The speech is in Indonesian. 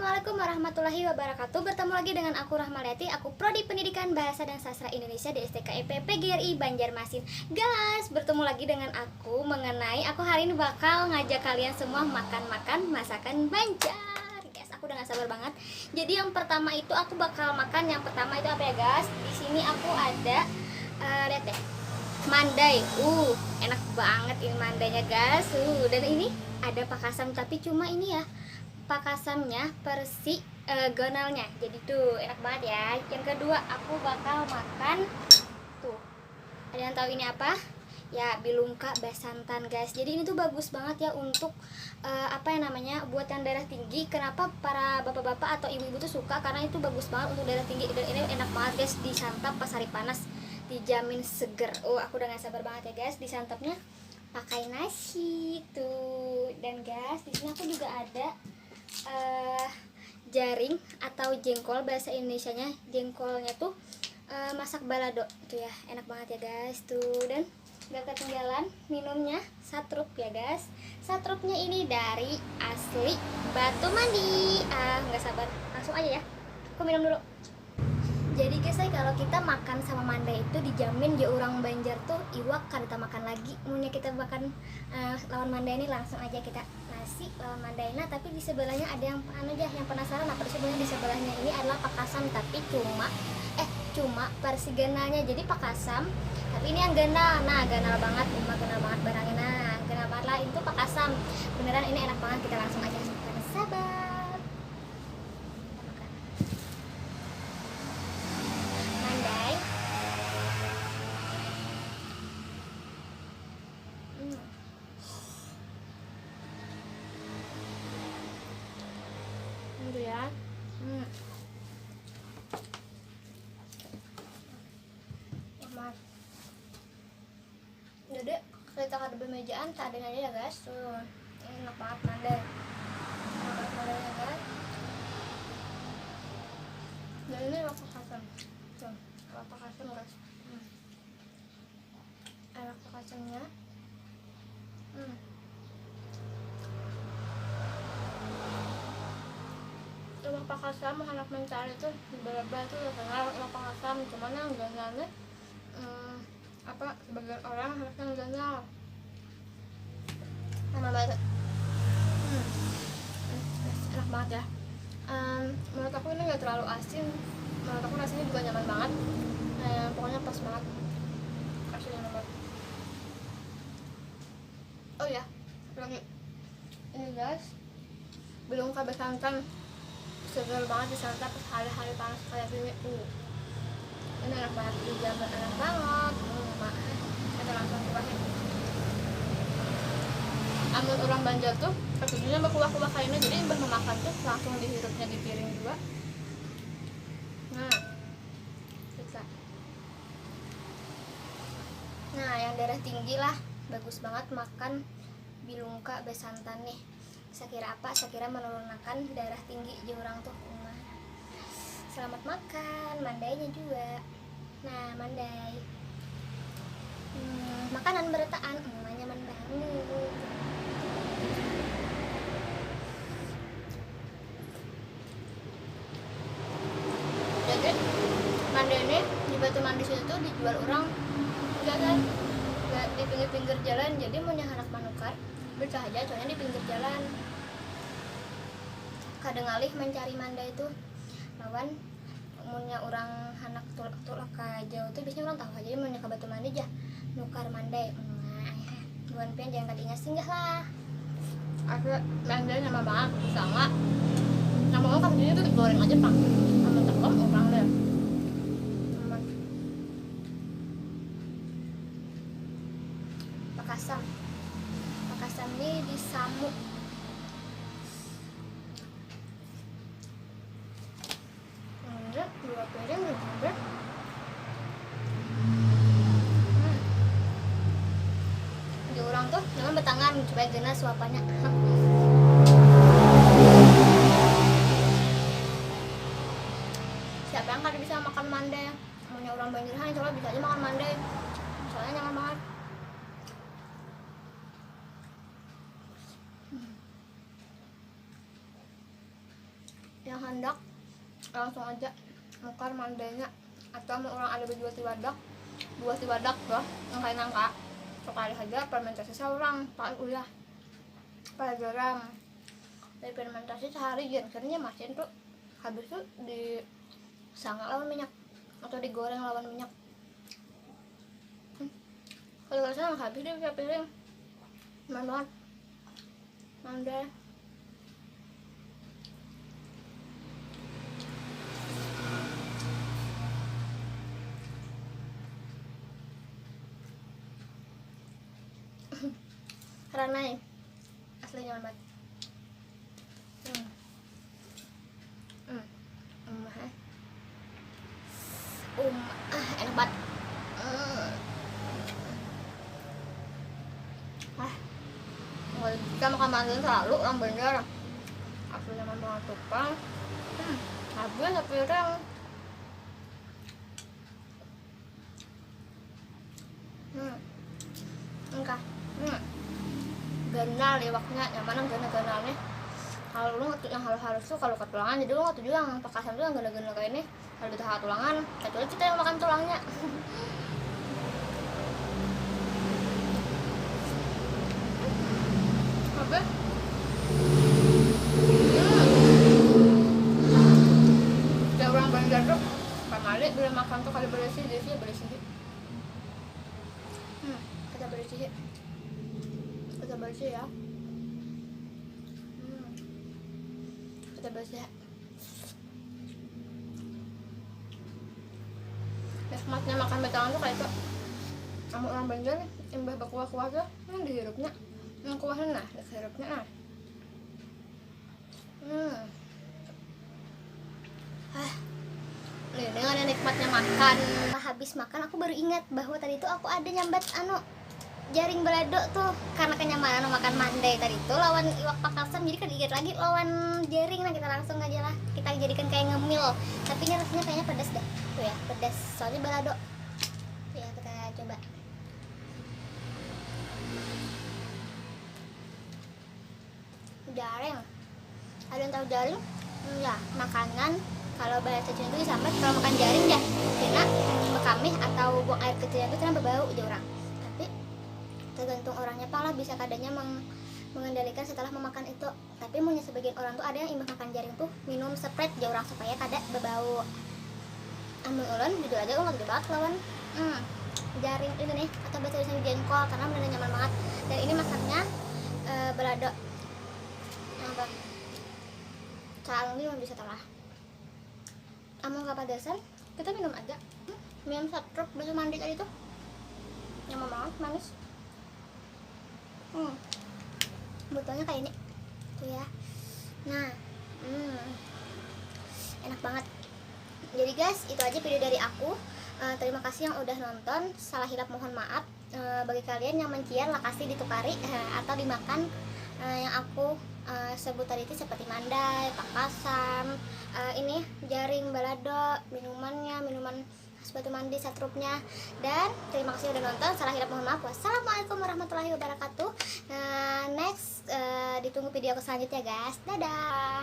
Assalamualaikum warahmatullahi wabarakatuh. Bertemu lagi dengan aku Rahmaliati. Aku Prodi Pendidikan Bahasa dan Sastra Indonesia di STKIP PGRI Banjarmasin. Guys, bertemu lagi dengan aku mengenai aku hari ini bakal ngajak kalian semua makan-makan masakan Banjar. Guys, aku udah gak sabar banget. Jadi yang pertama itu aku bakal makan. Yang pertama itu apa ya guys? Di sini aku ada lihat deh. Mandai. Enak banget ini mandainya guys. Dan ini ada pakasam tapi cuma ini ya. Pakasamnya versi gonalnya, jadi tuh enak banget ya. Yang kedua aku bakal makan tuh, ada yang tahu ini apa ya? Bilungka basantan guys. Jadi ini tuh bagus banget ya untuk apa yang namanya buat yang darah tinggi. Kenapa para bapak-bapak atau ibu-ibu tuh suka? Karena itu bagus banget untuk darah tinggi dan ini enak banget guys disantap pas hari panas, dijamin seger. Aku udah gak sabar banget ya guys disantapnya pakai nasi tuh. Dan guys di sini aku juga ada jaring atau jengkol, bahasa Indonesianya jengkolnya tuh masak balado tuh ya, enak banget ya guys tuh. Dan gak ketinggalan minumnya satrup ya guys. Satrupnya ini dari asli Batu Mandi. Nggak sabar, langsung aja ya aku minum dulu. Jadi guys, kalau kita makan sama mandai itu dijamin ya orang Banjar tuh iwak kan kita makan lagi. Maunya kita makan lawan mandai ini langsung aja kita nasi lawan mandai. Nah tapi di sebelahnya ada yang yang penasaran apa sebenarnya di sebelahnya ini adalah pakasam tapi cuma versi ganalnya. Jadi pakasam tapi ini yang ganal. Nah ganal banget, ganal banget barangnya. Nah ganal banget lah itu pakasam. Beneran ini enak banget, kita langsung aja karena sabar. Ya. Jadi kita ada bermejaan tak ada aja ya guys tuh. Ini enak banget mandai. Enak banget mandainya guys. Dan ini rasa kasam. Tuh, rasa kasam guys. Rasa kasamnya. Lemak pakasam anak mencari tuh beberapa tuh rasanya lemak pakasam, cuman yang ganalnya sebagian orang harusnya ganal sama banget. Enak banget ya. Menurut aku ini nggak terlalu asin, menurut aku rasanya juga nyaman banget. Pokoknya pas banget asinnya banget. Oh ya lagi ini guys, bilungka basantan segar banget disantap pas hari-hari panas kayak gini. Ini enak banget, dijamin enak banget. Kita langsung cobain. Amun orang Banjar tuh ketujuhnya berkuah-kuah kayaknya, jadi mbah memakan tuh langsung dihirupnya di piring juga. Nah yang darah tinggi lah bagus banget makan bilungka basantan nih. Saya kira menurunkan darah tinggi di orang tuh. Selamat makan mandainya juga. Nah mandai makanan berataan nyaman banget. Jadi mandai ini di Batu Mandi situ tuh dijual orang enggak di pinggir-pinggir jalan. Jadi mau anak manukar bercah aja soalnya di pinggir jalan. Kadang alih mencari mandai itu lawan umumnya orang anak tulak ke jauh tuh biasanya orang tahu aja mau ke Batu Mandi aja nukar mandai. Buan pian jangan tadi singgah lah. Ada mandai nama banget sama nama orang kamu tuh digoreng aja pak sama telur orang deh. Pakasam ini disamuk. Dua piring udah. Di orang tuh jangan betangan supaya genas suapannya. Siapa yang kada bisa makan mandai? Maunya orang Banjar coba bisa aja makan mandai. Soalnya nyaman banget. yang hendak langsung aja nukar mandainya, atau mau orang ada berdua tiwadak tuh ngangkain nangka sekali aja fermentasi seorang pakai ulah pakai garam dari fermentasi sehari jadinya masin tuh habis tuh di sangga lawan minyak atau digoreng lawan minyak. Kalau nggak salah habis deh kayak piring banget mandai. Ranai asli nyaman banget. Enak banget. Kita makan mandarin selalu orang Banjar asli nyaman banget tupang. Habis sepiring. Enggak. Ganal iwaknya, yang mana ganal nih. Kalau lu ngetuk yang halus-halus tuh kalau ke tulangan, jadi lu ngetuk juga yang pakasan tuh yang ganal-ganal kayak ini. Kalau di tahap tulangan, kecuali kita yang makan tulangnya. Apa? Ya orang Banjar tuh pamali bila makan tuh kali bersih, jadi sih bersih. Kita bersih ya. Kita bersih. Nikmatnya makan betangan tuh kayak itu. Sama orang Banjar nih, imbah berkuah-kuah tuh, dihirupnya. Kuahnya nah, dihirupnya nah. Nih, dengan nikmatnya makan. Habis makan aku baru ingat bahwa tadi tuh aku ada nyambat jaring balado tuh karena kenyamanan makan mandai tadi tuh lawan iwak pakasan, jadi kan ingat lagi lawan jaring. Nah kita langsung aja lah kita jadikan kayak ngemil, tapi ini rasanya kayaknya pedas dah tuh ya, pedas soalnya balado ya. Kita coba jaring. Ada yang tahu jaring? Ya, makanan kalau bahasa Cina itu disambat kalau makan jaring ya kena bekamih atau buang air kecilnya itu kena berbau aja orang. Tapi tergantung orangnya pala, bisa kadangnya mengendalikan setelah memakan itu. Tapi punya sebagian orang tuh ada yang imbah makan jaring tuh minum Sprite aja orang supaya kada berbau. Amun ulun jujur aja nggak gede banget lawan jaring ini nih, atau bahasa Indonesia jengkol, karena benar nyaman banget. Dan ini masaknya balado apa calon ini bisa telah. Amun kapadasan kita minum aja, minum satu basuh mandi tadi tuh nyaman banget, manis. Botolnya kayak ini tuh ya. Nah enak banget. Jadi guys, itu aja video dari aku. Terima kasih yang udah nonton. Salah hilap mohon maaf. Bagi kalian yang menciar lah kasih ditukari atau dimakan yang aku sebut tadi itu seperti mandai, pakasan, ini jaring balado, minuman khas batu mandi, satrupnya. Dan terima kasih udah nonton. Salah hilap mohon maaf. Wassalamualaikum warahmatullahi wabarakatuh. Next ditunggu video aku selanjutnya guys. Dadah.